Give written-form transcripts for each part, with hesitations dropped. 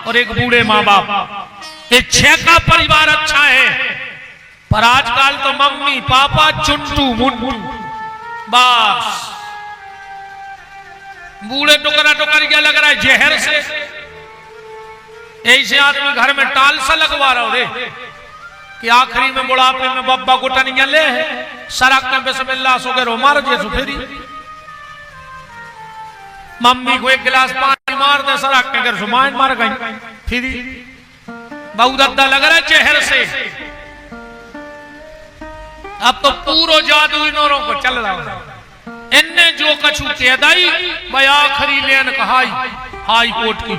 और एक बूढ़े माँ बाप। ये 6 का परिवार अच्छा है। पर आजकल तो मम्मी पापा चुन्टू मुन्टू बस। बूढ़े टुकड़ा टुकड़ क्या लग रहा है जहर से। ऐसे आदमी घर में टाल सा लगवा रहा रे कि आखिरी में बुढ़ापे में बब्बा गुटनिया ले सड़क में बिस्मिल्लाह सो के मार जे फिरी। मम्मी को एक गिलास पानी मार दे सड़क के घर सुमाइन मार गई फिरी। बहुत अद्दा लग रहा है चेहर से। अब तो पूरा जादू इनोरों को चल रहा है। इनने जो कछु कह दाई भाई आखिरी लेन कहाई हाई कोर्ट की।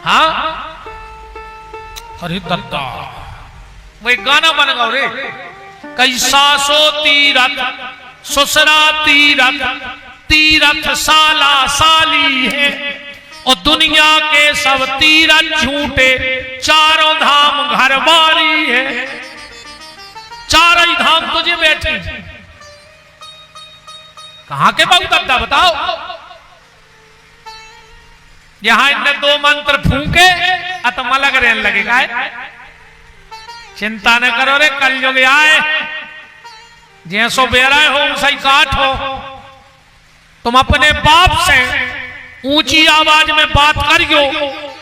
हाँ अरे दत्ता वही गाना बन गया रे। कई सासो तीरथ ससुरा तीरथ तीरथ साला साली है और दुनिया के सब तीरथ झूठे चारों धाम घर बारी है। चारों ही धाम तुझे बैठे कहां के बहुत अड्डा बताओ। यहां इनने 2 मंत्र फूके अतमा लग रहने लगेगा। चिंता न करो रे कल युग आए जैसो बेरा हो सही काट हो। तुम अपने बाप से ऊंची आवाज में बात करियो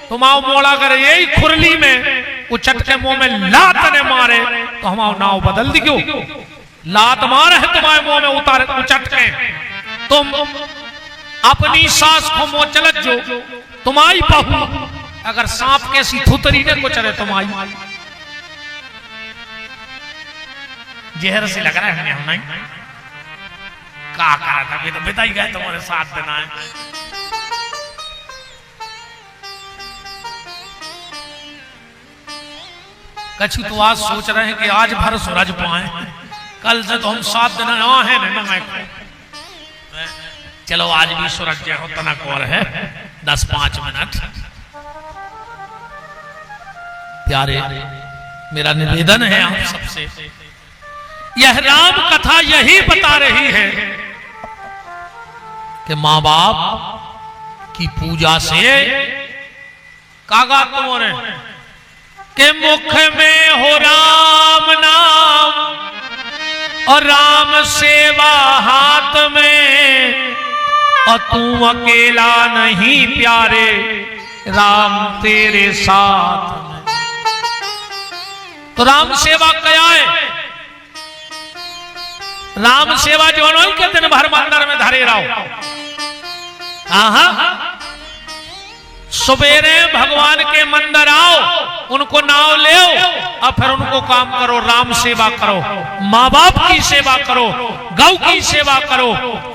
तुम आओ मोड़ा करे यही खुरली में उछट के मुंह में लात ने मारे तो हम आओ नाव बदल दियो। लात मारे है तुम्हारे मुंह में उतार उछट के तुम अपनी सास को मुंह चलत जो तुम्हारी बहू अगर सांप कैसी थुतरी ने कुचरे तुम्हारी जहर से लग रहा है। हम नहीं का करा था तो बिता ही गए तुम्हारे साथ देना है। कछु तो आज सोच रहे हैं कि आज भर सूरज पाए कल से तो हम 7 दिन है ना। चलो आज भी सूरज जो तना कौर है 10-5 मिनट। प्यारे मेरा निवेदन है आप सबसे यह राम कथा यही बता रही है कि माँ बाप की पूजा से कागा तुम्हारे के मुख में हो राम नाम और राम सेवा हाथ में और तू अकेला नहीं प्यारे राम तेरे साथ में। तो राम सेवा क्या है? राम सेवा जो है के दिन भर मंदिर में धरे रहो। सवेरे भगवान के मंदिर आओ उनको नाव ले और फिर उनको काम करो राम सेवा करो। माँ बाप की सेवा करो गौ की सेवा करो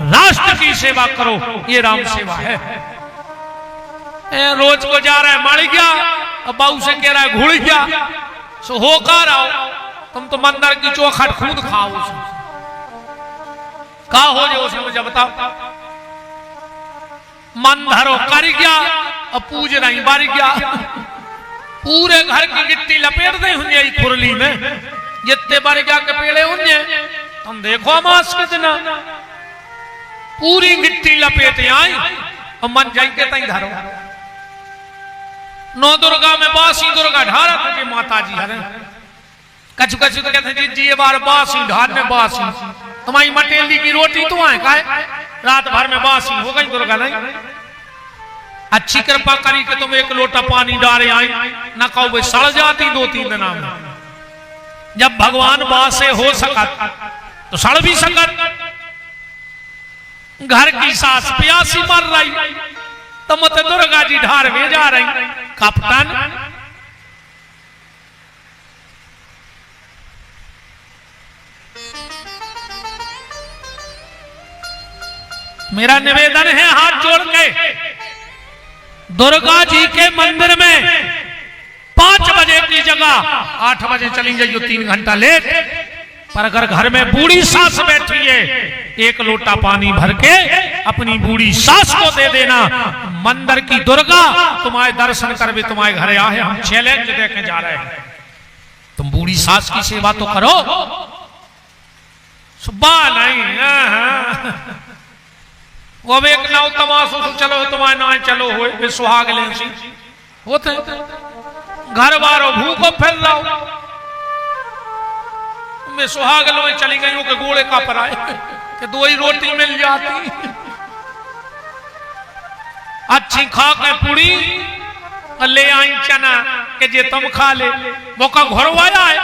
राष्ट्र की सेवा करो। ये राम सेवा है। रोज को जा रहा है मर गया और बाऊ से कह रहा है घुड़ गया सो होकर आओ। तुम तो मंदिर की चौखट खुद खाओ का हो जाए उसमें मुझे बताओ। मंदिरों कर गया और पूज नहीं बार गया। पूरे घर की गिट्टी लपेट दे हुए खुरली में जितने बार गया के पेड़े हुए तुम देखो मास के दिन पूरी गिट्टी लपेटे आई और मन जाएंगे तई धरो। 9 दुर्गा में बासी दुर्गा ढारा तुझे माता जी हरे कछु कछु तो कहते जी ये बार बासी ढार में बासी तुम्हारी मटेली की रोटी तो आए का रात भर में बासी हो गई दुर्गा नहीं। अच्छी कृपा करी कि तुम 1 लोटा पानी डाले आई ना कहो भाई सड़ जाती 2-3 दिन में। जब भगवान बासे हो सकत तो सड़ भी सकत। घर की सास प्यासी मर रही तो मत दुर्गा जी ढार में जा रही कप्तान। मेरा निवेदन है हाथ जोड़ के दुर्गा जी के मंदिर में 5 बजे की जगह 8 बजे चली जाइए 3 घंटा लेट। पर अगर घर में बूढ़ी सास बैठी है 1 लोटा पानी भर के अपनी बूढ़ी सास को दे देना। मंदिर की दुर्गा तुम्हारे दर्शन कर भी तुम्हारे घर आए। हम चैलेंज देके जा रहे हैं तुम बूढ़ी सास की सेवा तो करो। सुबह नहीं वो एक नाव तमाशो चलो तुम्हारे ना चलो हो सुहाग ले होते घर बारो भूखो फिर रहा मैं सुहागलों में चली गई हूं कि गोले का पर आए कि 2 ही रोटी मिल जाती। अच्छी खा के पूरी ले आई चना कि जे तुम खा ले वो का घर आया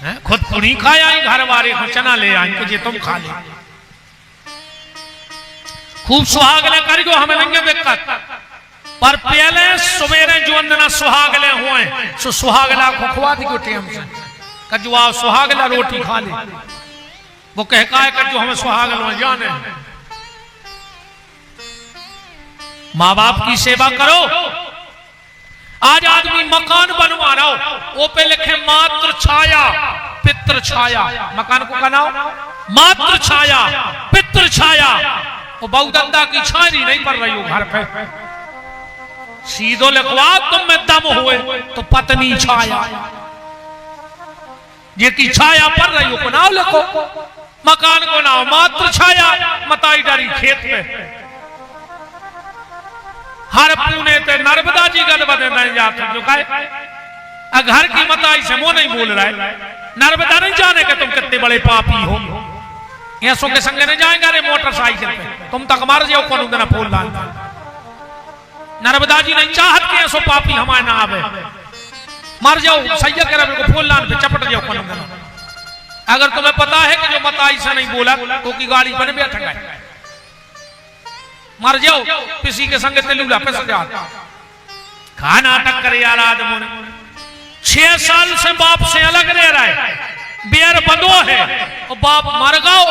है खुद पूरी खाया आई घर वाले को चना ले आई कि जे तुम खा ले। खूब सुहागले करियो हमें नहीं दिक्कत पर पहले सवेरे जो अंदना सुहागले हुए सो सुहागला को खुआ दी टाइम से कजवा सुहागला रोटी खा ले वो कह का है कि जो हमें सुहागल में जाने माँ बाप की सेवा करो। आज आदमी मकान बनवा रहा हो वो पे लिखे मात्र छाया पितृ छाया मकान को बनाओ मात्र छाया पितृ छाया वो बहुदंदा की छाया नहीं पड़ रही हो घर पे सीधो लिखवा तुम में दम हुए तो पत्नी छाया ये की छाया पड़ रही हो को नाम लिखो मकान को नाम मात्र छाया मताई डारी खेत में हर पुणे ते नर्मदा जी गद बदे नहीं जाते जो कहे घर की मताई से वो नहीं बोल रहा है नर्मदा नहीं जाने के तुम कितने बड़े पापी हो ऐसों के संग नहीं जाएंगे अरे मोटरसाइकिल पे तुम तक मार जाओ कौन देना फूल लाल नर्मदा जी नहीं चाहत के ऐसो पापी हमारे ना आवे मर जाओ सैया के रब को फूल लाल पे चपट जाओ कौन देना। अगर तुम्हें पता है कि जो मताई से नहीं बोला तो की गाड़ी बन बैठ गए मर जाओ किसी के संग तेलूला पे सजा खा नाटक करे यार आदमी 6 साल से बाप से अलग रह रहा है बेर बंदो है और बाप मर गओ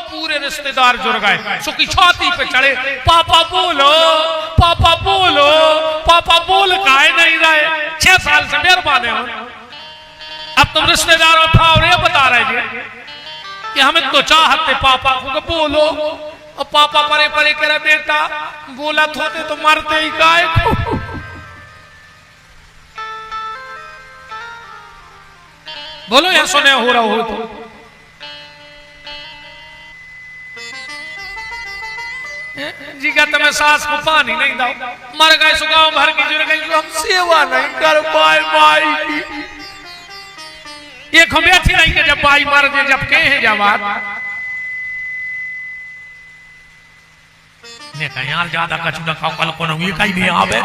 पूरे रिश्तेदार जुड़ गए सुखी छाती पे चढ़े पापा बोलो पापा बोलो पापा बोल काहे नहीं रहे 6 साल से बेर बांधे हो अब तुम रिश्तेदारों फावरे बता रहे थे कि हमें तो चाहते पापा को बोलो और पापा परे परे करे बेटा बोला होते तो मरते ही गाय को बोलो यह सुने हो रहा हो तो जी का तुम्हें सास को पानी नहीं दो मर गए सुगाव भर की जुड़ गई हम सेवा नहीं कर पाए माई की एक हम बैठी नहीं कि जब माई मर जाए जब कहे हैं जवाब ने कहा यार ज्यादा कचुना खाओ कल को नहीं कहीं नहीं आवे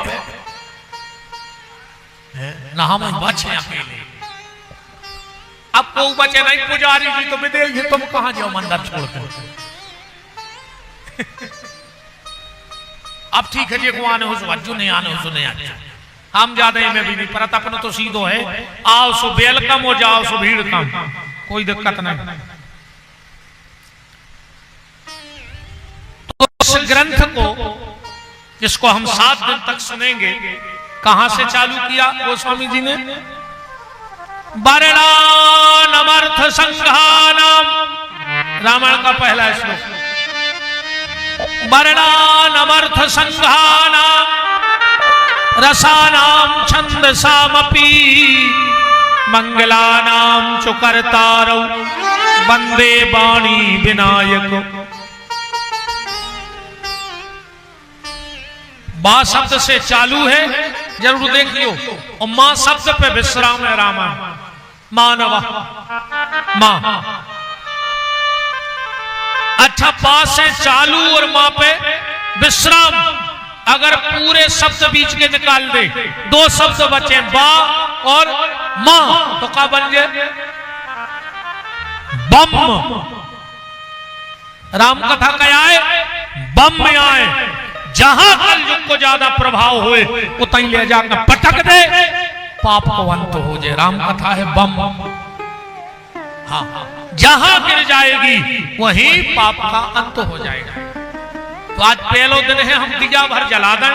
ना हम बचे अकेले अब को बचे नहीं पुजारी जी तो विदेश तुम कहां जाओ मंदिर छोड़कर अब ठीक है जी को आने हो जो नहीं आने हो नहीं आने हम ज्यादा में भी नहीं पर अपना तो सीधो है आओ सो वेलकम हो जाओ सो भीड़ कम कोई दिक्कत नहीं। तो इस ग्रंथ को जिसको हम 7 दिन तक सुनेंगे कहां से चालू किया गोस्वामी जी ने वर्णानमर्थ संघानाम रामायण का पहला श्लोक वर्णानमर्थ संघानाम रसानाम छंदसामपि मंगलानाम च कर्तारौ वंदे वाणी विनायक। बा शब्द से चालू है जरूर देखियो और मां शब्द पे विश्राम है रामायण मानवा मां अच्छा बा से चालू और मां पे विश्राम अगर पूरे शब्द बीच के निकाल दे 2 शब्द बचे बा और मां तो क्या बन जाए बम। राम कथा क्या है बम में आए जहां कलयुग को ज्यादा प्रभाव हुए उतई ले जाकर पटक दे पाप को अंत हो जाए। राम कथा है बम हाँ जहां गिर जाएगी वहीं पाप का अंत हो जाएगा। तो आज पहला दिन है हम दिया भर जला दें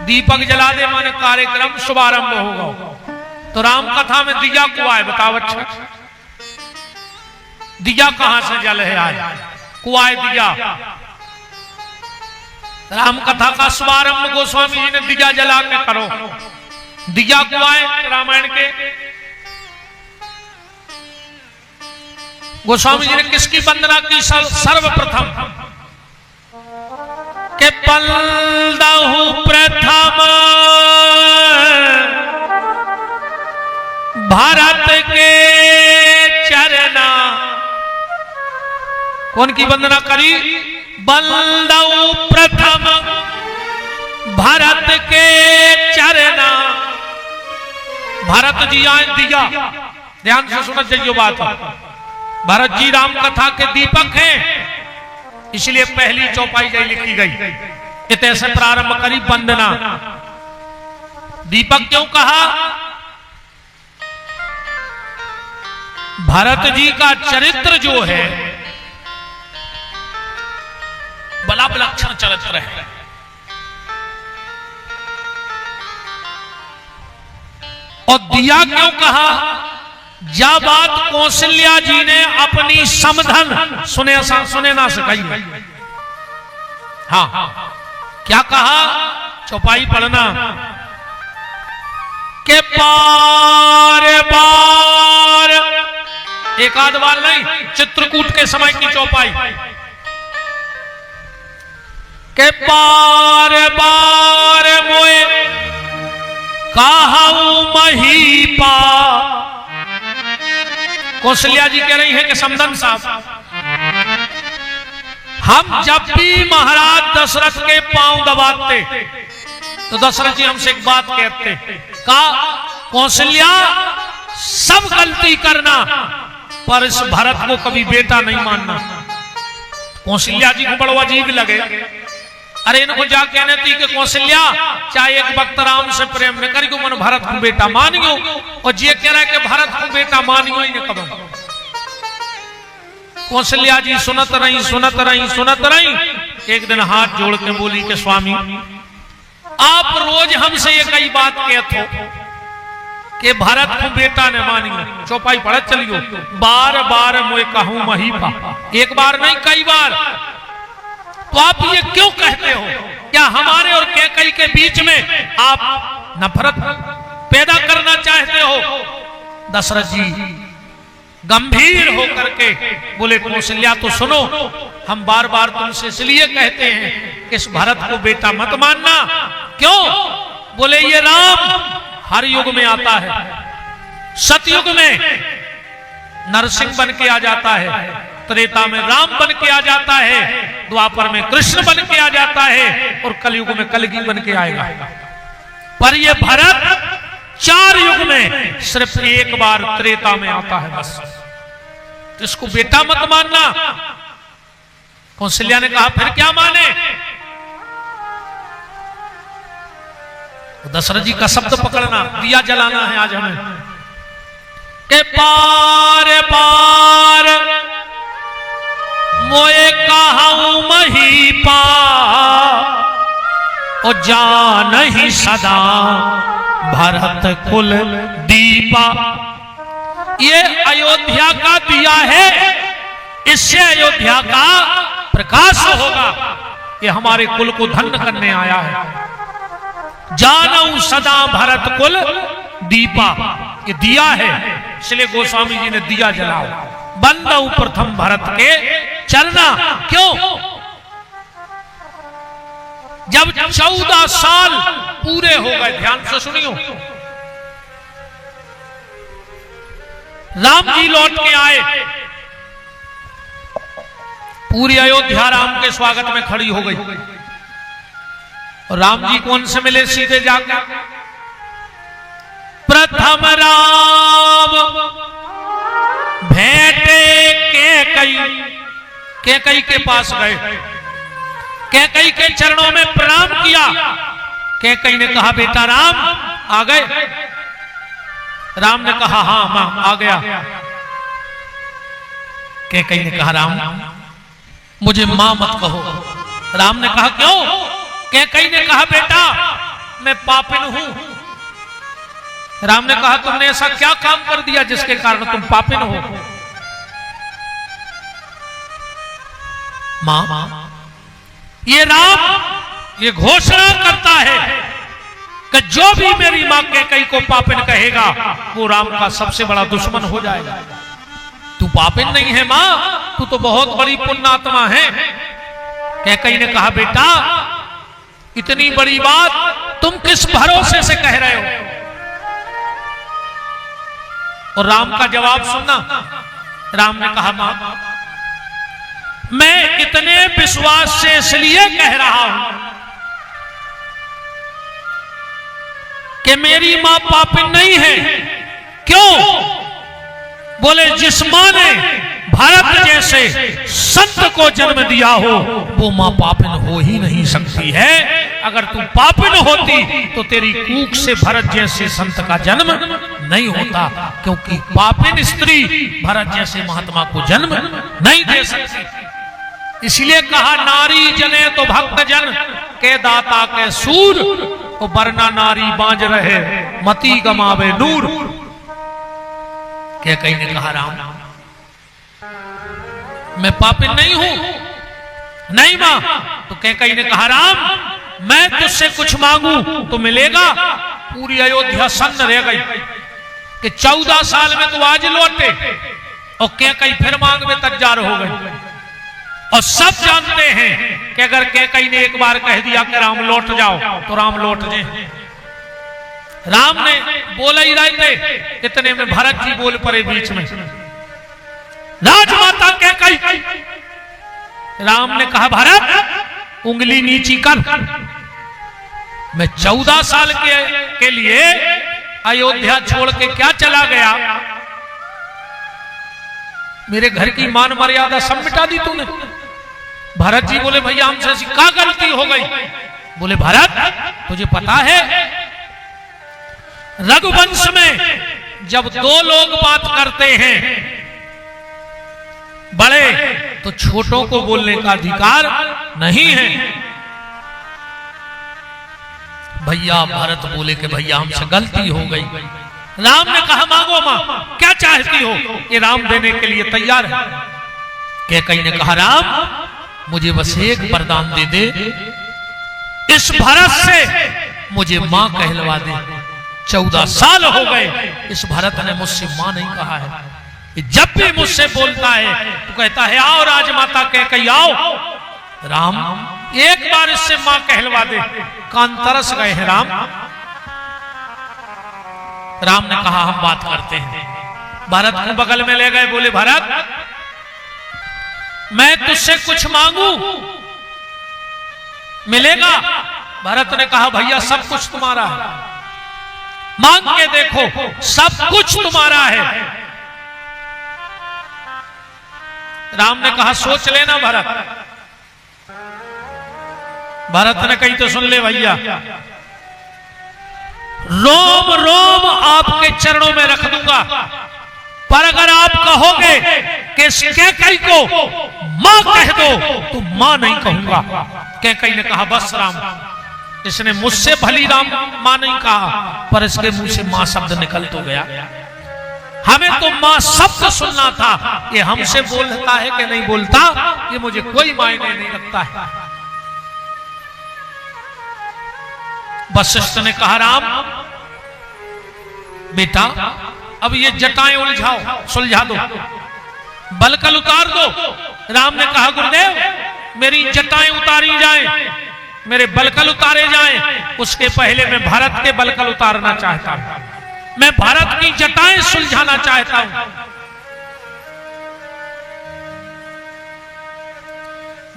दीपक जला दे माने कार्यक्रम शुभारंभ होगा। तो राम कथा में दिया को आए बताओ अच्छा दिया कहां से जल है आज कुआए दिया राम कथा का शुभारंभ गोस्वामी जी ने दिया जला के करो दिया कुआए रामायण के गोस्वामी जी ने किसकी वंदना की सर्वप्रथम के बलदहु प्रथम भारत के चरना। कौन की वंदना करी? बलदहु प्रथम भारत के चरना। भारत जी आए दिया, ध्यान से सुनना चाहिए बात। भरत जी राम कथा के दीपक हैं, इसलिए पहली चौपाई जय लिखी गई। इतने से प्रारंभ करी वंदना। दीपक क्यों कहा? भरत जी का चरित्र जो है बड़ा विलक्षण चरित्र है। और दिया क्यों कहा? जब बात कौशल्या जी ने अपनी समधन सुने ना सकाई। हाँ, क्या कहा? चौपाई पढ़ना के बार बार, एक आध बार नहीं, चित्रकूट के समय की चौपाई के बार बार मोए कहूं महीपा। कौशल्या जी कह रही है कि समधन साहब, हम जब भी महाराज दशरथ के पांव दबाते तो दशरथ जी हमसे एक बात कहते का, कौशल्या सब गलती करना पर इस भरत को कभी बेटा नहीं मानना। कौशल्या जी को बड़ा अजीब लगे। अरे इनको जा कहने थी कि कौशल्या चाहे एक वक्त राम से प्रेम न करी, मन भरत को बेटा मानियो। और ये कह रहा है कि भरत को बेटा मानियो ही न करो। कौशल्या जी सुनत रही। एक दिन हाथ जोड़ के बोली कि स्वामी, आप रोज हमसे ये कई बात कहते हो कि भरत को बेटा ने मानियो। चौपाई पढ़त चलियो, बार बार मोए कहूं महीपा। एक बार नहीं, कई बार। तो आप ये क्यों कहते हो? क्या हमारे और कैकई के बीच में आप नफरत पैदा करना चाहते हो? दशरथ जी गंभीर होकर के बोले, कौशल्या तो सुनो, हम बार बार तुमसे इसलिए कहते हैं कि इस भरत को बेटा मत मानना। क्यों? बोले ये राम हर युग में आता है। सतयुग में नरसिंह बन के आ जाता है, त्रेता में राम बन के आ जाता है, द्वापर में कृष्ण बन के आ जाता है और कलयुग में कलगी बन के आएगा। पर ये भरत 4 युग में सिर्फ एक बार त्रेता में आता है बस। तो इसको बेटा मत मानना। कौशल्या ने कहा फिर क्या माने? दशरथ जी का शब्द पकड़ना, दिया जलाना है आज हमें के बार बार मोए कहूं महीपा और जान ही सदा भरत कुल दीपा। ये अयोध्या का दिया है, इससे अयोध्या का प्रकाश होगा। ये हमारे कुल को धन्य करने आया है। जानऊ सदा भरत कुल दीपा, ये दिया है, इसलिए गोस्वामी जी ने दिया जलाओ। बंदऊ प्रथम भरत के चरना। क्यों? जब 14 साल पूरे हो गए, ध्यान से सुनियो, राम जी लौट के आए, पूरी अयोध्या राम के स्वागत में खड़ी हो गई। और राम जी कौन से मिले सीधे जाकर? प्रथम राम भेंटे कैकई के पास गए, कैकई के चरणों में प्रणाम किया। कैकई ने कहा बेटा राम आ गए? राम ने कहा हाँ मां आ गया। कैकई ने कहा राम मुझे मां मत कहो। राम ने कहा क्यों? कैकई ने कहा बेटा मैं पापिन हूं। राम ने कहा तुमने ऐसा क्या काम कर दिया जिसके कारण तुम पापिन हो? मां, ये राम ये घोषणा करता है कि जो भी मेरी मां कैकई को पापिन कहेगा वो राम का सबसे बड़ा दुश्मन हो जाएगा। तू पापिन नहीं है मां, तू तो बहुत बड़ी पुण्यात्मा है। कैकई ने कहा बेटा इतनी बड़ी बात तुम किस भरोसे से कह रहे हो? और राम का जवाब सुनना। राम ने कहा, मां, मैं इतने विश्वास से इसलिए कह रहा हूं कि मेरी मां पापिन नहीं है। क्यों? बोले, जिस मां ने भारत जैसे संत को जन्म दिया हो वो मां पापिन हो ही नहीं सकती है। अगर तू पापिन होती तो तेरी कूख से भरत जैसे संत का जन्म नहीं होता, क्योंकि पापिन स्त्री भरत जैसे महात्मा को जन्म नहीं दे सकती। इसलिए कहा, नारी जने तो भक्त जन के दाता के सूर, तो वरना नारी बांझ रहे मती गमावे नूर। कैकेयी ने कहा, राम, मैं पापिन नहीं हूं। नहीं मां। तो कैकेयी ने कहा, राम, मैं तुझसे कुछ मांगू तो मिलेगा? पूरी अयोध्या सन्न रह गई कि 14 साल में तू आज लौटे, और कैकेयी फिर मांग में तैयार हो गई। और सब जानते हैं कि अगर कैकेयी ने एक बार कह दिया कि राम लौट जाओ तो राम लौट जाए। राम ने बोला ही रहे थे, इतने में भरत जी बोल पड़े बीच में, राजमाता कैकेयी। राम ने कहा, भरत, उंगली नीची कर। मैं 14 साल के लिए अयोध्या छोड़ के क्या चला गया? मेरे घर की मान मर्यादा सब मिटा दी तूने। भरत जी बोले, भैया हमसे ऐसी क्या गलती हो गई? बोले, भरत, तुझे पता है रघुवंश में जब 2 लोग बात करते हैं बड़े, तो छोटों को बोलने का अधिकार नहीं है। भैया भरत बोले कि भैया हमसे गलती हो गई। राम ने कहा, मांगो मां, क्या चाहती हो? ये राम देने के लिए तैयार है। कैकेयी ने कहा, राम, मुझे बस एक वरदान दे दे, इस भरत से मुझे मां कहलवा दे। 14 साल हो गए इस भरत ने मुझसे मां नहीं कहा है। जब भी मुझसे बोलता है तो कहता है, आओ राजमाता कैकेयी आओ। राम, एक बार इससे मां कहलवा दे। कान तरस गए हैं राम। राम ने कहा, हम बात करते हैं। भरत को बगल में ले गए, बोले, भरत, मैं तुझसे कुछ मांगू मिलेगा? भरत ने कहा, भैया सब कुछ तुम्हारा है, मांग के देखो, सब कुछ तुम्हारा है। राम ने कहा, सोच लेना भरत। भरत ने कही, तो सुन ले भैया, रोम रोम आपके चरणों में रख दूंगा, पर अगर आप कहोगे कि कैकेयी को मां कह दो तो मां नहीं कहूंगा। कैकेयी ने कहा, बस राम, इसने मुझसे भली राम मां नहीं कहा, पर इसके मुंह से मां शब्द निकल तो गया। हमें तो मां शब्द सुनना था, ये हमसे बोलता है कि नहीं बोलता, ये मुझे कोई मायने नहीं रखता है। वशिष्ठ ने कहा, राम बेटा, अब ये जटाएं उलझाओ, सुलझा दो, बलकल उतार दो। राम ने कहा, गुरुदेव, मेरी जटाएं उतारी जाएं, मेरे बलकल उतारे जाएं, उसके पहले मैं भारत के बलकल उतारना चाहता हूं, मैं भारत की जटाएं सुलझाना चाहता हूं।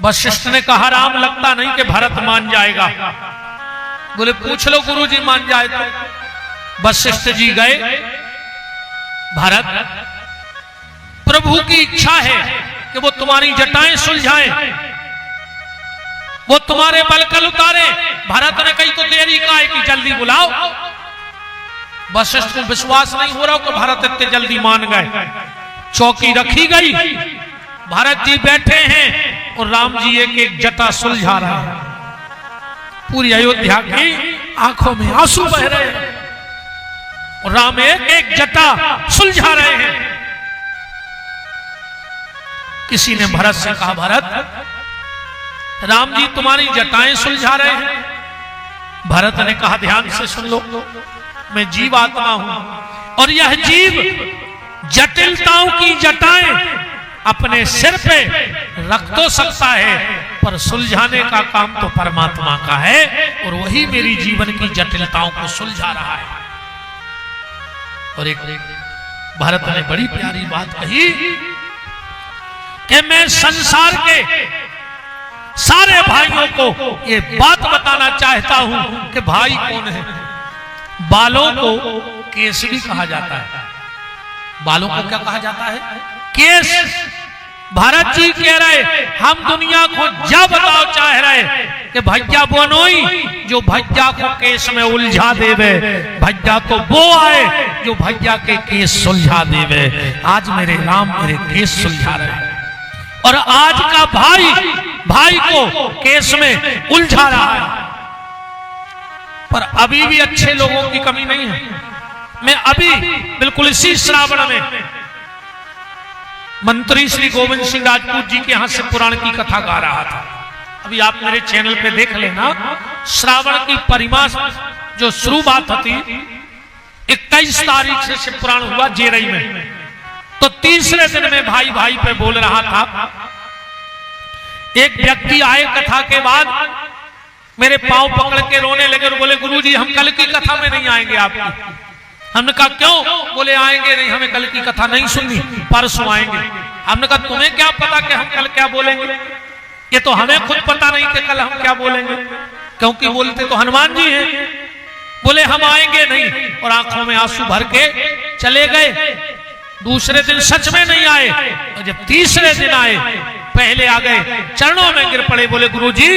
वशिष्ठ ने कहा, राम, लगता नहीं कि भारत मान जाएगा। बोले, पूछ लो गुरुजी, मान जाए तो। वशिष्ठ जी गए। भारत, प्रभु की इच्छा है कि वो तुम्हारी जटाएं सुलझाए, वो तुम्हारे बलकल उतारे। भारत ने कही, तो देरी काहे की, जल्दी बुलाओ। वशिष्ठ को विश्वास नहीं हो रहा कि भारत इतने जल्दी मान गए। चौकी रखी गई, भारत जी बैठे हैं और राम जी एक एक जटा सुलझा रहे हैं। पूरी अयोध्या की आंखों में आंसू बह रहे हैं और राम एक एक जटा सुलझा रहे हैं। किसी ने भरत से कहा, भरत, राम जी तुम्हारी जटाएं सुलझा रहे हैं। भरत ने कहा, ध्यान से सुन लो, मैं जीव आत्मा हूं और यह जीव जटिलताओं की जटाएं अपने सिर पे रख तो सकता है, पर सुलझाने का काम तो परमात्मा का है और वही मेरी जीवन की जटिलताओं को सुलझा रहा है। और एक भरत ने बड़ी प्यारी बात कही कि मैं संसार के सारे भाइयों को ये बात बताना चाहता हूं कि भाई कौन है। बालों को केस भी कहा जाता है। बालों को क्या कहा जाता है? केस। भारत जी कह रहे हम दुनिया को जा बताओ चाह रहे कि भैया बोनोई जो भैया को केस में उलझा देवे, भैया तो वो आए जो भैया के केस सुलझा देवे। आज मेरे राम मेरे केस सुलझा रहे और आज का भाई को केस में उलझा रहा है। पर अभी भी अच्छे लोगों की कमी नहीं है। मैं अभी बिल्कुल इसी श्रावण में मंत्री श्री गोविंद सिंह राजपूत जी के यहां से पुराण की कथा गा रहा था। अभी आप मेरे चैनल पे देख लेना। श्रावण की परिमा जो शुरुआत थी 21 तारीख से शिव पुराण हुआ जेरई में, तो तीसरे दिन में भाई भाई पे बोल रहा था। एक व्यक्ति आए कथा के बाद मेरे पांव पकड़ के रोने लगे और बोले गुरुजी हम कल की कथा में नहीं आएंगे आपकी। हमने कहा क्यों? बोले आएंगे नहीं, हमें कल की कथा नहीं सुननी, परसों आएंगे। हमने कहा तुम्हें क्या पता कि हम कल क्या बोलेंगे? ये तो हमें खुद पता नहीं कि कल हम क्या बोलेंगे, क्योंकि बोलते तो हनुमान जी हैं। बोले हम आएंगे नहीं और आंखों में आंसू भर के चले गए। दूसरे दिन सच में नहीं आए और जब तीसरे दिन आए पहले आ गए, चरणों में गिर पड़े, बोले गुरुजी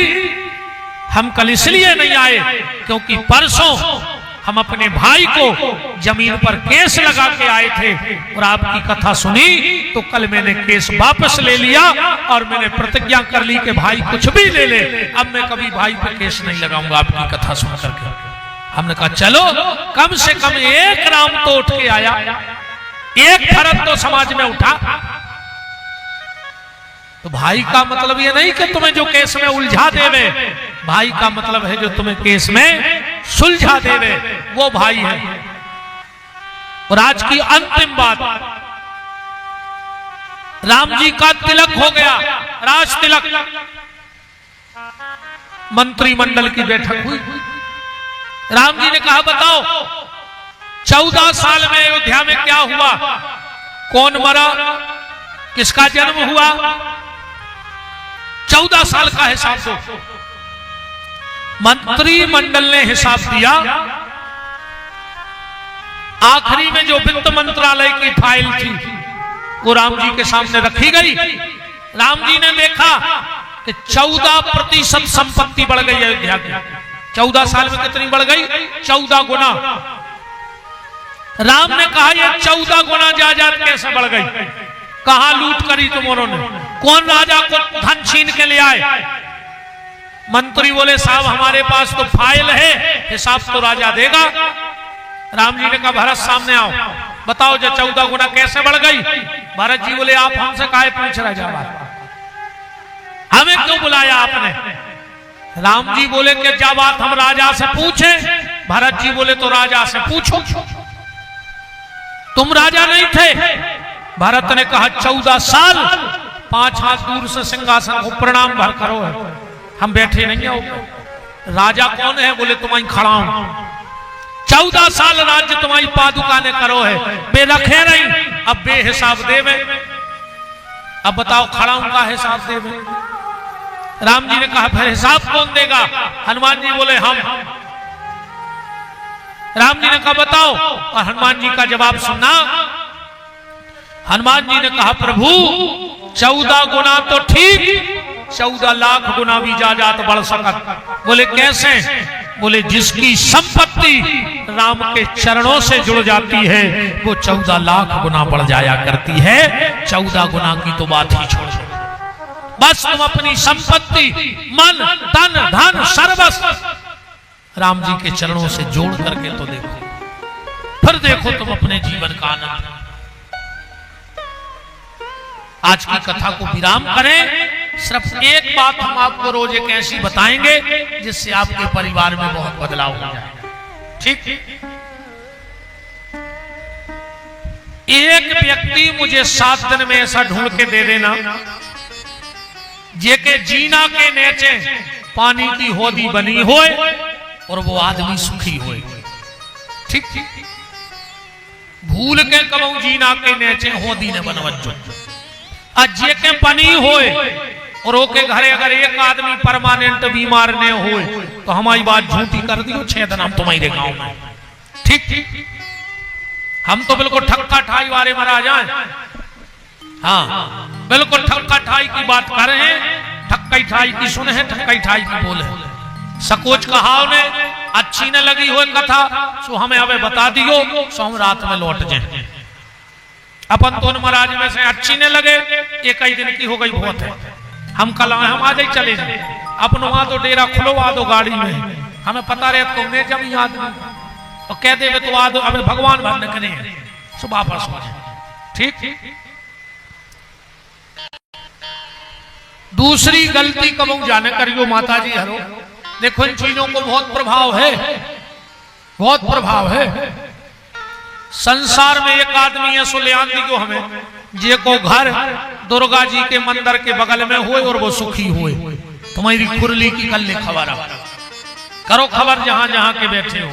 हम कल इसलिए नहीं आए क्योंकि परसों हम अपने भाई को जमीन पर केस लगा के आए थे और आपकी कथा सुनी तो कल मैंने केस वापस ले लिया और मैंने प्रतिज्ञा कर ली कि भाई कुछ भी ले ले, अब मैं कभी भाई पर केस नहीं लगाऊंगा आपकी कथा सुन करके। हमने कहा चलो कम से कम एक राम तो उठ के आया, एक भरत तो समाज में उठा। तो भाई का मतलब ये नहीं कि तुम्हें जो केस में उलझा देवे, भाई का मतलब है जो तुम्हें केस में सुलझा देवे, वो भाई है। और आज की अंतिम बात, राम जी का तिलक हो गया, राज तिलक। मंत्रिमंडल की बैठक हुई। राम जी ने कहा बताओ 14 साल में अयोध्या में क्या हुआ, कौन मरा, किसका जन्म हुआ, 14 साल का हिसाब दो। मंत्रिमंडल ने हिसाब दिया। आखिरी में जो वित्त मंत्रालय की फाइल थी वो राम जी के सामने रखी गई। राम जी ने देखा कि 14% संपत्ति बढ़ गई अयोध्या की। 14 साल में कितनी बढ़ गई? 14 गुना। राम ने कहा ये 14 गुना जायदाद कैसे बढ़ गई, कहां लूट करी तुमों ने, कौन राजा को धन छीन के ले आए? मंत्री बोले साहब हमारे पास तो फाइल है, हिसाब तो राजा देगा। राम जी ने कहा भरत सामने आओ, बताओ जो 14 गुना कैसे बढ़ गई। भरत जी बोले आप हमसे काहे पूछ रहे जा, हमें क्यों बुलाया आपने? राम जी बोले कि जब बात हम राजा से पूछे। भरत जी बोले तो राजा से पूछो, तुम राजा नहीं थे। भरत ने कहा 14 साल 5 हाथ दूर से सिंहासन को प्रणाम भर करो है, हम बैठे नहीं हो। राजा कौन है? बोले तुम्हारी खड़ा हूं। 14 साल राज्य तुम्हारी पादुका ने करो है, बे रखे नहीं, अब बे हिसाब देवे। अब बताओ खड़ा हूं का हिसाब देवे। राम जी ने कहा फिर हिसाब कौन देगा? हनुमान जी बोले हम। राम जी ने कहा बताओ, और हनुमान जी का जवाब सुनना। हनुमान जी ने कहा प्रभु 14 गुना तो ठीक, 14 लाख गुना भी जायदाद बढ़ सकत। बोले कैसे? बोले जिसकी संपत्ति राम के चरणों से जुड़ जाती है वो 14 लाख गुना बढ़ जाया करती है। 14 गुना की तो बात ही छोड़ दो, बस तुम अपनी संपत्ति मन तन धन सर्वस्व राम जी के चरणों से जोड़ करके तो देखो, फिर देखो तुम अपने जीवन का आनंद। आज की कथा को विराम करें। सिर्फ एक बात हम आपको रोज एक ऐसी बताएंगे जिससे आपके परिवार में बहुत बदलाव हो जाए। ठीक? एक व्यक्ति मुझे 7 दिन में ऐसा ढूंढ के दे देना जेके जीना के नीचे पानी की होदी बनी होए और वो आदमी सुखी होए। ठीक ठीक, भूल के कबू जीना के नीचे होदी ने बनवजो अजे के बनी होए और ओके घरे अगर एक आदमी परमानेंट बीमार ने होए तो हमारी बात झूठी कर दियो 6 दिन हम तुम्हारे गांव में। ठीक ठीक, हम तो बिल्कुल ठक्का ठाई वाले मरा जाए। हाँ, बिल्कुल ठक्का ठाई की बात कर रहे हैं, ठक्का ठाई की सुने हैं, ठक्का ठाई की बोले। सकोच कहाव ने अच्छी न लगी हो कथा सो हमें अबे बता दियो, सो हम रात में लौट जाए। अपन तो महाराज में से अच्छी न लगे, एक ही दिन की हो गई बहुत है, हम कल हम आज ही चले जाए। अपन वहां तो डेरा खुलवा दो गाड़ी में, हमें पता रहे तुमने जब याद और कह दे तो आज अबे भगवान भरने के नहीं सो वापस हो जाए। ठीक, दूसरी गलती कबू जाने करियो माता जी हरो, देखो इन चीजों को बहुत प्रभाव है, बहुत प्रभाव है। संसार में एक आदमी है सुल्यान दियो हमें जे को घर दुर्गा जी के मंदिर के बगल में हुए और वो सुखी हुए। तुम्हारी खुरली की कल ने खबर करो, खबर जहां जहां के बैठे हो।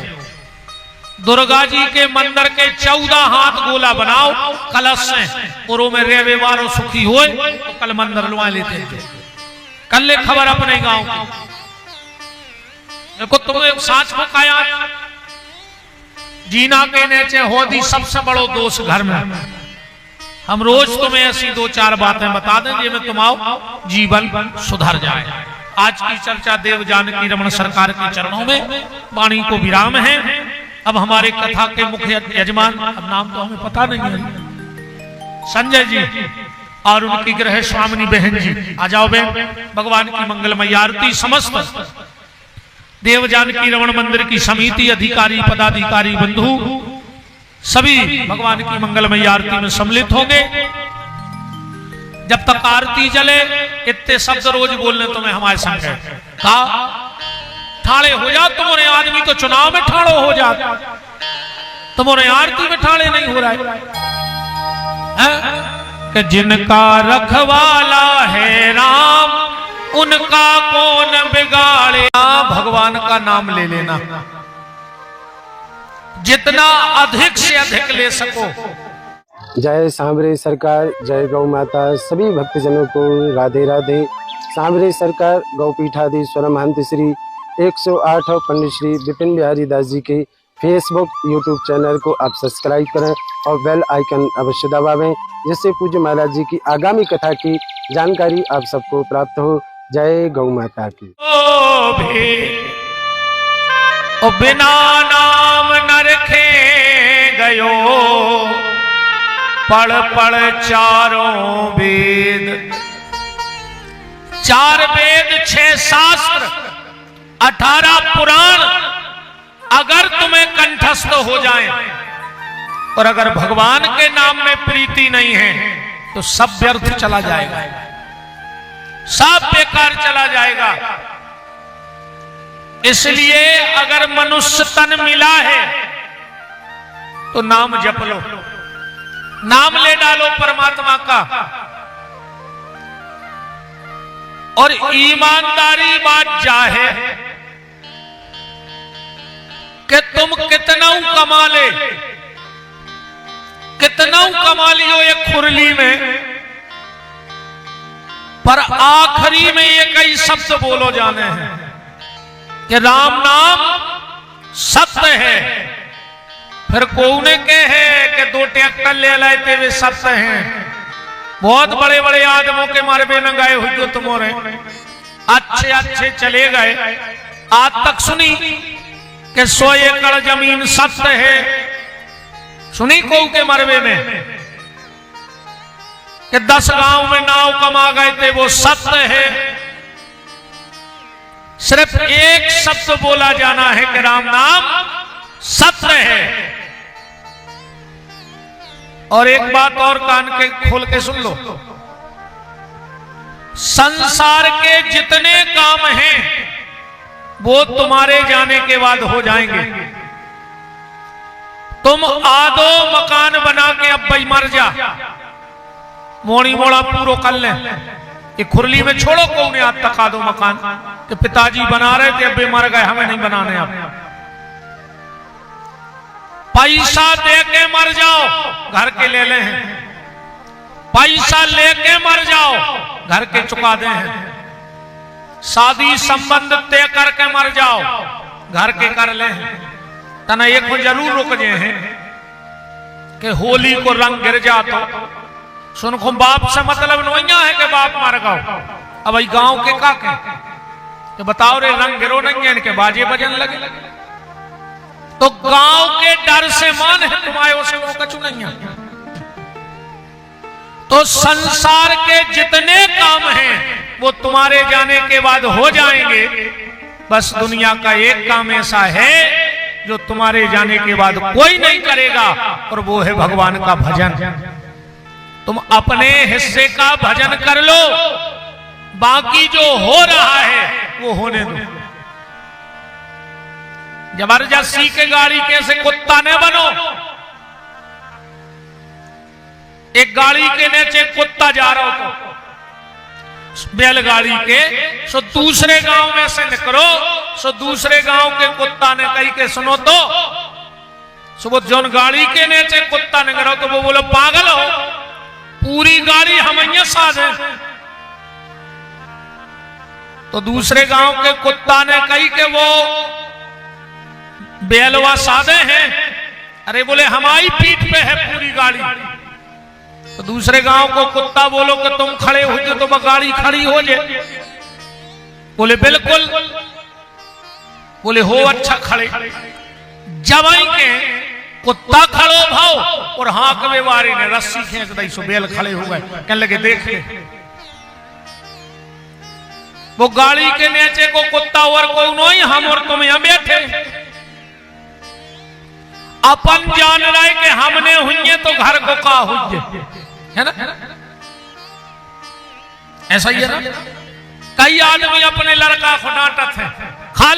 दुर्गा जी के मंदिर के 14 हाथ गोला बनाओ कलश से और वो में रेवे वारो सुखी हुए तो कल मंदिर लुआ लेते थे। कल ले खबर अपने गांव की। देखो तुम्हें साच को काया जीना के नीचे होदी सबसे बड़ो दोष घर में। हम रोज तुम्हें ऐसी 2-4 बातें बता दें जिनमें तुम्हारा जीवन सुधर जाए। आज की चर्चा देव जानकी रमन सरकार के चरणों में, वाणी को विराम है। अब हमारे कथा के मुख्य यजमान, अब नाम तो हमें पता नहीं है, संजय जी और उनकी ग्रह स्वामिनी बहन जी, आ जाओ बहन। भगवान की मंगलमय आरती समस्त देव जानकी रमन मंदिर की समिति, अधिकारी पदाधिकारी बंधु सभी भगवान की मंगलमय आरती में सम्मिलित होंगे। जब तक आरती जले इतने शब्द रोज बोलने तुम्हें हमारे संग है। कहा ठाड़े हो जा, तुम्हारे आदमी तो चुनाव में ठाड़ो हो जा, तुम्हारे आरती में ठाड़े नहीं हो रहा है। कि जिनका रखवाला है राम उनका कौन बिगाड़े। भगवान का नाम ले लेना, जितना अधिक से अधिक ले सको। जय सांवरे सरकार, जय गौ माता। सभी भक्तजनों को राधे राधे। सांवरे सरकार गौपीठाधीश्वर महंत श्री 108 पंडित श्री विपिन बिहारी दास जी के फेसबुक यूट्यूब चैनल को आप सब्सक्राइब करें और बेल आइकन अवश्य दबावें, जिससे पूज्य महाराज जी की आगामी कथा की जानकारी आप सबको प्राप्त हो। जय गौ माता की। ओ बिना नाम न रखे गयो, पढ़ पढ़ चारों वेद। 4 वेद 6 शास्त्र 18 पुराण अगर तुम्हें कंठस्थ हो जाएं और अगर भगवान के नाम में प्रीति नहीं है तो सब व्यर्थ चला जाएगा, सब बेकार चला जाएगा। इसलिए अगर मनुष्य तन मिला है तो नाम जप लो, नाम ले डालो परमात्मा का। और ईमानदारी बात जाहे कि तुम कितना कमा ले, कितना कमा लियो एक खुरली में, पर आखिरी में ये कई शब्द बोलो जाने हैं कि राम नाम सत्य है। फिर कौने के है कि 2 ट्रैक्टर ले लाते वे सत्य हैं। बहुत बड़े बड़े आदमों के मरबे में गए हुए तुम्हारे अच्छे अच्छे चले गए। आज तक सुनी कि 100 एकड़ जमीन सत्य है, सुनी को के मरबे में कि 10 गांव में नाव कमा गए थे, वो सत्य है। सिर्फ एक शब्द बोला जाना है कि राम नाम सत्य है। और एक बात और कान के खोल के सुन लो, संसार के जितने काम हैं वो तुम्हारे जाने के बाद हो जाएंगे। तुम आधो मकान बना के अब भाई मर जा, मोड़ी मोड़ा पूरो कर ले, ये खुरली में छोड़ो कौन ने आज तक दो मकान कि पिताजी बना रहे थे अब मर गए हमें नहीं बनाने अब। पैसा दे के मर जाओ घर के ले ले हैं, पैसा लेके मर जाओ घर के चुका दे हैं, शादी संबंध तय करके मर जाओ घर के कर ले हैं। तना एक को जरूर रुक गए हैं कि होली को रंग गिर जा तो सुनखो बाप से मतलब नोइया है कि बाप मार गओ। अब भाई गांव के का के बताओ रे रंग गिरो नहीं है इनके बाजे बजन लगे तो गांव के डर से मान है तुम्हारे उसे कछु नहीं है। तो संसार के जितने काम हैं वो तुम्हारे जाने के बाद हो जाएंगे, बस दुनिया का एक काम ऐसा है जो तुम्हारे जाने के बाद कोई नहीं करेगा और वो है भगवान का भजन। तुम अपने हिस्से का भजन कर लो, बाकी जो हो रहा है वो होने दो। जबरदस्ती के गाड़ी कैसे कुत्ता ने बनो। एक गाड़ी के नीचे कुत्ता जा रहा हो तो बैलगाड़ी के सो दूसरे गांव में से निकलो, सो दूसरे गांव के कुत्ता ने कही के सुनो तो सुबह जोन गाड़ी के नीचे कुत्ता ने करो तो वो बोलो पागल हो, पूरी गाड़ी हम साध है। तो दूसरे गांव के कुत्ता ने कही के वो बैलवा साधे हैं, अरे बोले हमारी पीठ पे है पूरी गाड़ी। तो दूसरे गांव को कुत्ता बोलो कि तुम खड़े हो जाए तो गाड़ी खड़ी हो जाए, बोले बिल्कुल, बोले हो अच्छा खड़े। जवाई के कुत्ता खड़ो भाव और हाथ में वारी ने रस्सी खींच दी सो बैल खड़े हो गए। कहने लगे देख ले वो गाड़ी के नीचे को कुत्ता और कोई नहीं, हम और तुम यहां बैठे अपन जान रहे कि हमने हुई तो घर को का हुई है ना, ऐसा ही है ना। कई आदमी अपने लड़का को डांटत है, खा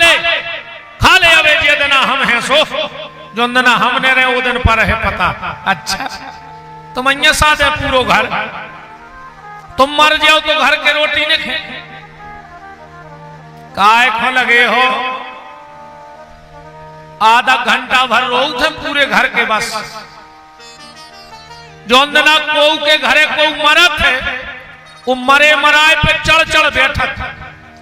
ले अबे जे देना हम हैं सो जो देना हमने रहे वो दिन पर है पता। अच्छा तुम अन्य साथ है पूरो घर, तुम मर जाओ तो घर के रोटी ने खे काय खो लगे हो। आधा घंटा भर रोऊ थे पूरे घर के बस जोंदना को के घरे को मरत है वो मरे मराए पे चढ़ चढ़ बैठा था।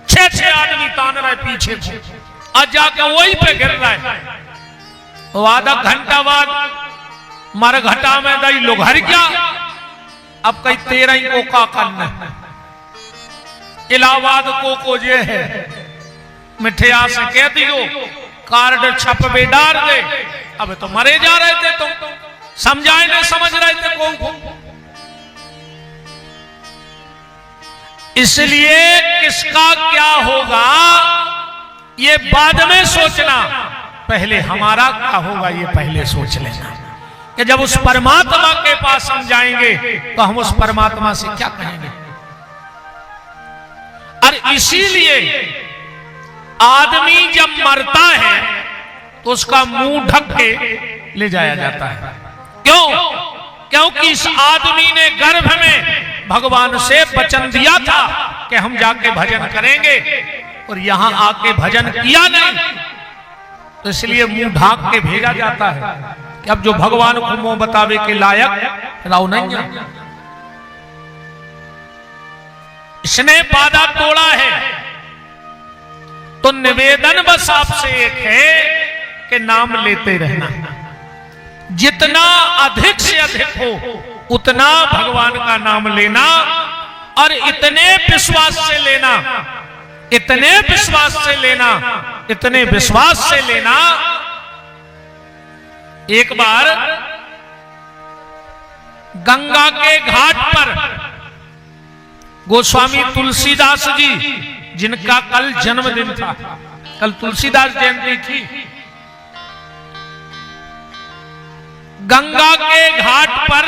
6 आदमी तान रहे पीछे को आज जाके वही पे गिर रहा है। वो आधा घंटा बाद मर घटा में दई लोग हर क्या अब कई 13 को का करना इलाहाबाद को जे है मिठिया से कह दियो कार्ड छप बे डार दे। अब तो मरे जा रहे थे तुम समझाए नहीं समझ रहे थे को। इसलिए किसका क्या होगा ये बाद में सोचना, पहले हमारा क्या होगा ये पहले सोच लेना कि जब उस परमात्मा के पास हम जाएंगे तो हम उस परमात्मा से क्या कहेंगे। और इसीलिए आदमी जब मरता है तो उसका मुंह ढक के ले जाया जाता है। क्यों? क्योंकि इस आदमी ने गर्भ में भगवान से वचन दिया था कि हम जाके भजन करेंगे और यहां आके भजन किया नहीं, तो इसलिए मुंह ढाक के भेजा जाता है कि अब जो भगवान को मुंह बतावे के लायक राव नहीं है। इसने वादा तोड़ा है तो निवेदन बस आपसे एक है कि नाम लेते रहना, जितना अधिक से अधिक हो उतना भगवान का नाम लेना और इतने विश्वास से लेना, इतने विश्वास से लेना, इतने विश्वास से लेना। एक बार गंगा के घाट पर गोस्वामी तुलसीदास जी जिनका कल जन्मदिन था, कल तुलसीदास जयंती थी, गंगा के घाट पर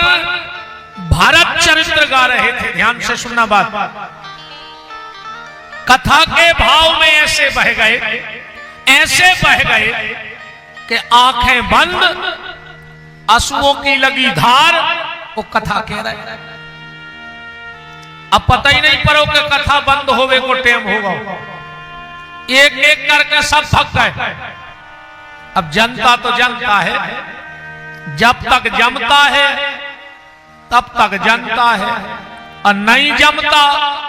भारत चरित्र गा रहे थे। ध्यान से सुनना बात, कथा के भाव में ऐसे बह गए कि आंखें बंद, आंसुओं की लगी धार, वो कथा कह रहे अब पता ही नहीं पड़ो कि कथा बंद होवे को टाइम होगा, एक एक करके सब थक गए। अब जनता तो जनता है, जब तक जमता है तब तक जनता है, और नहीं जमता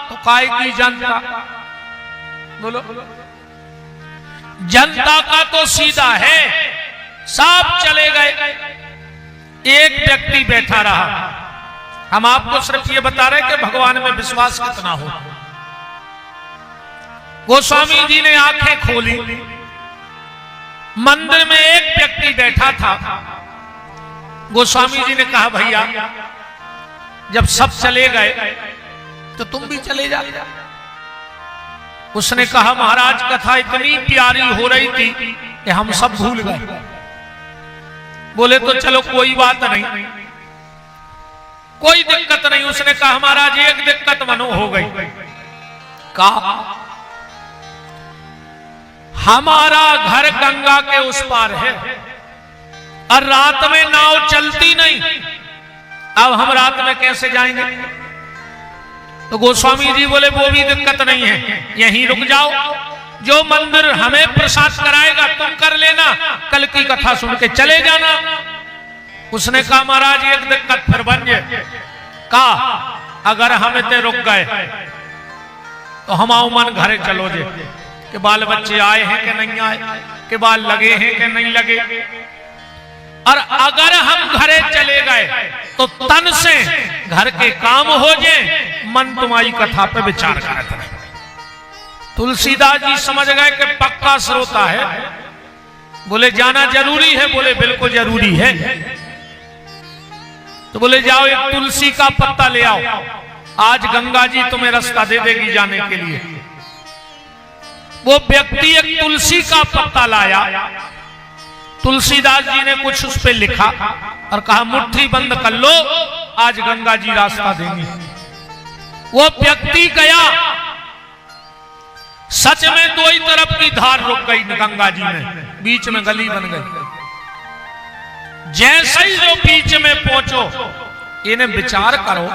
तो काय की जनता। बोलो, जनता का तो सीधा है, सब चले गए, एक व्यक्ति बैठा रहा। हम आपको सिर्फ ये बता रहे कि भगवान में विश्वास कितना हो। गोस्वामी जी ने आंखें खोली, मंदिर में एक व्यक्ति बैठा था। गोस्वामी जी ने कहा, भैया जब सब चले गए तो तुम भी चले जा। उसने कहा, महाराज कथा इतनी प्यारी हो रही थी कि हम सब भूल गए। बोले तो चलो कोई बात नहीं, कोई दिक्कत नहीं। उसने कहा, महाराज एक दिक्कत मनो हो गई। कहा, हमारा घर गंगा के उस पार है और रात में नाव चलती नहीं, अब हम रात में कैसे जाएंगे? तो गोस्वामी जी बोले, वो भी दिक्कत नहीं है, यहीं रुक जाओ, जो मंदिर हमें प्रसाद कराएगा तुम कर लेना, कल की कथा सुन के चले जाना। उसने कहा, महाराज एक दिक्कत फिर बन जाए। कहा, अगर हम इतने रुक गए तो हम आओ मन घरे चलो जे, कि बाल बच्चे आए हैं कि नहीं आए, कि बाल लगे हैं कि नहीं लगे। और अगर हम घरे चले गए तो तन से घर के काम हो जाए, मन तुम्हारी कथा पे विचार करता है। तुलसीदास जी समझ गए कि पक्का श्रोता है। बोले, जाना जरूरी है? बोले, बिल्कुल जरूरी है। तो बोले, जाओ एक तुलसी का पत्ता ले आओ, आज गंगा जी तुम्हें रास्ता दे देगी जाने के लिए। वो व्यक्ति एक तुलसी का पत्ता लाया। तुलसीदास जी ने कुछ उस पे लिखा और कहा, मुट्ठी बंद कर लो, आज गंगा जी रास्ता देंगी। वो व्यक्ति गया, सच में दो ही तरफ की धार रुक गई गंगा जी में, बीच में गली बन गई। जैसे ही जो बीच में पहुंचो, इन्हें विचार करो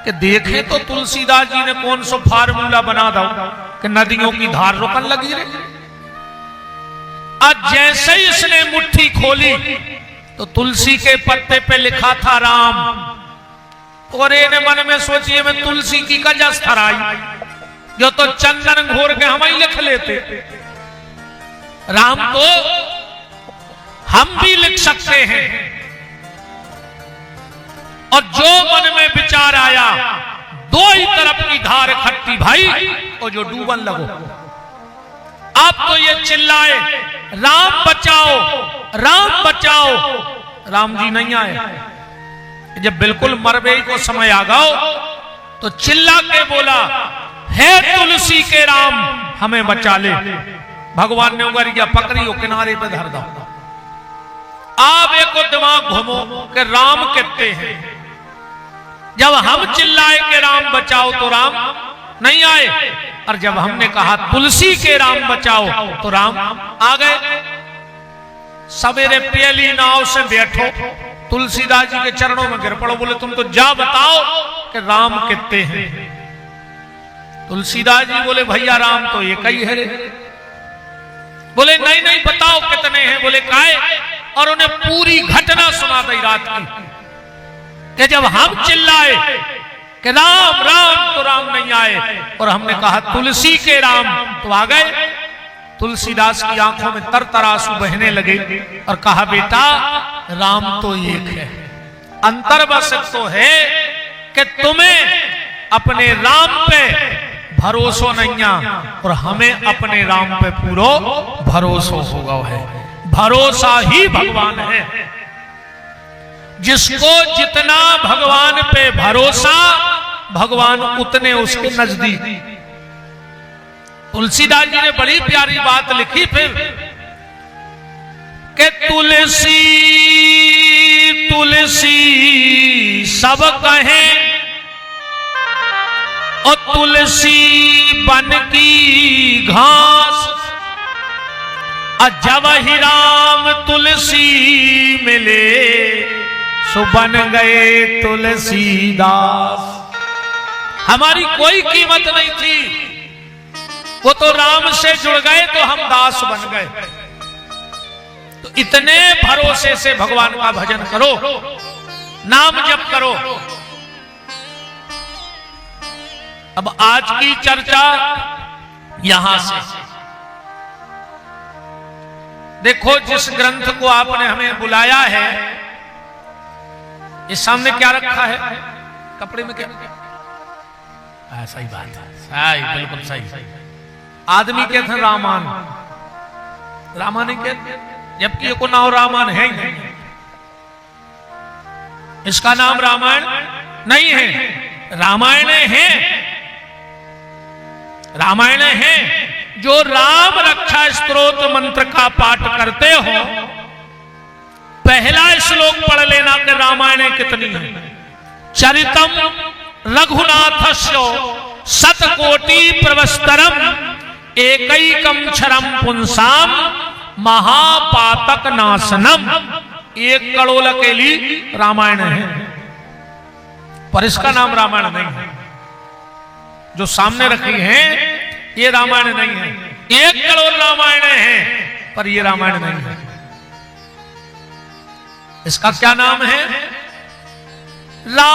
कि देखे तो तुलसीदास जी ने कौन सा फार्मूला बना दो कि नदियों की धार रुकन लगी रही। आज जैसे ही इसने मुट्ठी खोली तो तुलसी के पत्ते पे लिखा था राम, और इन्हें मन में सोचिए, मैं तुलसी की कजस थराई, जो तो चंदन घोर के हम ही लिख लेते। राम तो हम भी लिख सकते हैं। और जो मन में विचार आया, दो ही तरफ की धार इकट्ठी भाई, और जो डूबन लगो। आप तो ये चिल्लाए, राम बचाओ, राम बचाओ, राम जी नहीं आए। जब बिल्कुल मरबे को समय आ गओ तो चिल्ला के बोला, हे तुलसी के राम हमें बचा ले। भगवान ने उंगलियां पकड़ी और किनारे पे धर दो। आप एक दिमाग घूमो कि राम कहते हैं। जब हम चिल्लाए कि राम बचाओ तो राम नहीं आए, और जब हमने कहा तुलसी के राम बचाओ तो राम आ गए। सवेरे पहली नाव से बैठो, तुलसीदास जी के चरणों में गिर पड़ो, बोले तुम तो जा बताओ कि राम कितने हैं। तुलसीदास जी बोले, भैया राम तो एक ही है रे। बोले, नहीं नहीं बताओ कितने हैं। बोले, काहे? और उन्हें पूरी घटना सुना दी रात की, कि जब हम चिल्लाए कि राम राम तो राम नहीं आए, और हमने कहा तुलसी के राम तो आ गए। तुलसीदास की आंखों में तर आंसू बहने लगे और कहा, बेटा राम तो एक है, अंतर बस तो है कि तुम्हें अपने राम पे भरोसा नहीं है और हमें अपने राम पे पूरा भरोसा होगा है। भरोसा ही भगवान है। जिसको जितना भगवान पे भरोसा, भगवान उतने उसके नजदीक। तुलसीदास जी ने बड़ी प्यारी बात लिखी फिर कि तुलसी तुलसी सब कहें और तुलसी बन की घास, जब ही राम तुलसी मिले सो बन गए तुलसीदास। हमारी कोई कीमत नहीं थी, वो तो राम से जुड़ गए तो हम दास बन गए। तो इतने भरोसे से भगवान का भजन करो, नाम जप करो। अब आज की चर्चा यहां से देखो, जिस ग्रंथ को आपने हमें बुलाया है, इस सामने क्या रखा है? कपड़े में क्या? सही बात है, सही, बिल्कुल सही। आदमी कहते हैं रामायण, रामायण कहते, जबकि ये को नाम रामायण है ही नहीं। इसका नाम रामायण नहीं है, रामायण है, रामायण है। जो राम रक्षा स्तोत्र मंत्र का पाठ करते हो, पहला श्लोक पढ़ लेना कि रामायण कितनी है। चरितम रघुनाथस्य शतकोटि प्रवस्तरम एकैकम क्षरम पुंसाम महापातक नाशनम। 1 करोड़ अकेली रामायण है, पर इसका नाम रामायण नहीं है। जो सामने रखी है ये रामायण नहीं है। 1 करोड़ रामायण है, पर ये रामायण नहीं है। इसका क्या नाम है? रामचरित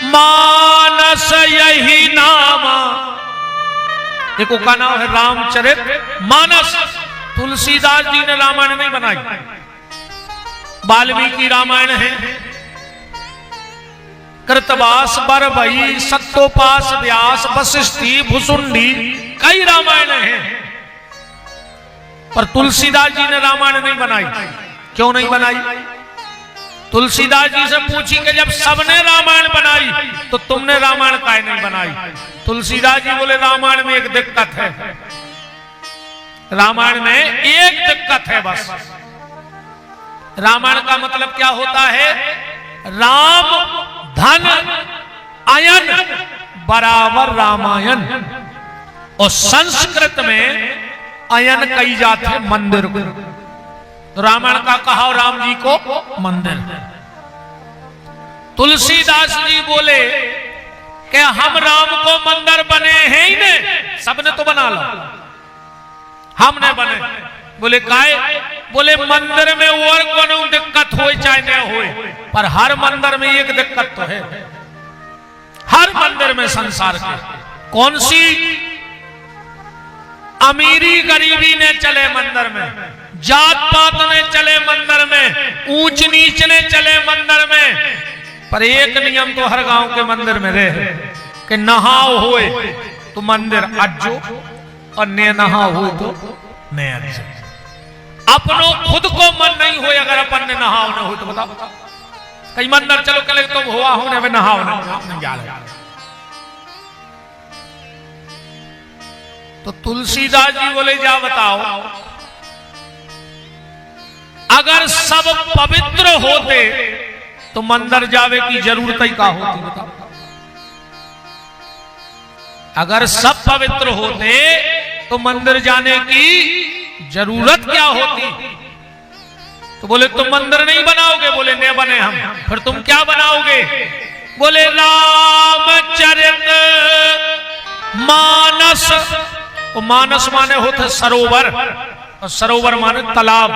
मानस, यही नाम। देखो का नाम है रामचरित मानस। तुलसीदास जी ने रामायण नहीं बनाई, वाल्मीकि रामायण है। कृतवास, बरबई, सत्तोपास, व्यास, वशिष्ठी, भुसुंडी, कई रामायण हैं, पर तुलसीदास जी ने रामायण नहीं बनाई। क्यों नहीं बनाई? तुलसीदास जी से पूछी कि जब सबने रामायण बनाई तो तुमने रामायण काहे नहीं बनाई? तुलसीदास जी बोले रामायण में एक दिक्कत है, रामायण में एक दिक्कत है बस। रामायण का मतलब क्या होता है? राम धन अयन बराबर रामायण। और संस्कृत में अयन कही जाते हैं मंदिर को। तो रामायण का कहा राम जी को मंदिर। तुलसीदास जी बोले कि हम राम को मंदिर बने हैं ही नहीं, सबने तो बना लो, हमने बने। बोले काहे? बोले मंदिर में और कोनो दिक्कत हो चाहे न हो, पर हर मंदिर में एक दिक्कत तो है, हर मंदिर में संसार के। कौन सी? अमीरी गरीबी ने चले मंदिर में, जात पात ने चले मंदिर में, ऊंच नीच ने चले मंदिर में, पर एक नियम तो हर गांव के मंदिर में रहे कि नहाओ होए तो मंदिर अज्जो और ने नहाओ हो तो ने अज्जो। अपनों खुद को मन नहीं हो अगर अपन ने नहाओ न हो तो बताओ, कई मंदिर चलो कल तुम हुआ होने में नहाओ नहीं जा रहे। तो तुलसीदास जी बोले जा बताओ, अगर सब पवित्र होते तो मंदिर जावे की जरूरत ही का होती? बताओ, अगर सब पवित्र होते तो मंदिर जाने की जरूरत क्या होती? तो बोले तुम मंदिर नहीं बनाओगे? बोले नहीं बने हम। फिर तुम क्या बनाओगे? बोले रामचरित मानस। मानस माने होते सरोवर, और सरोवर माने तालाब।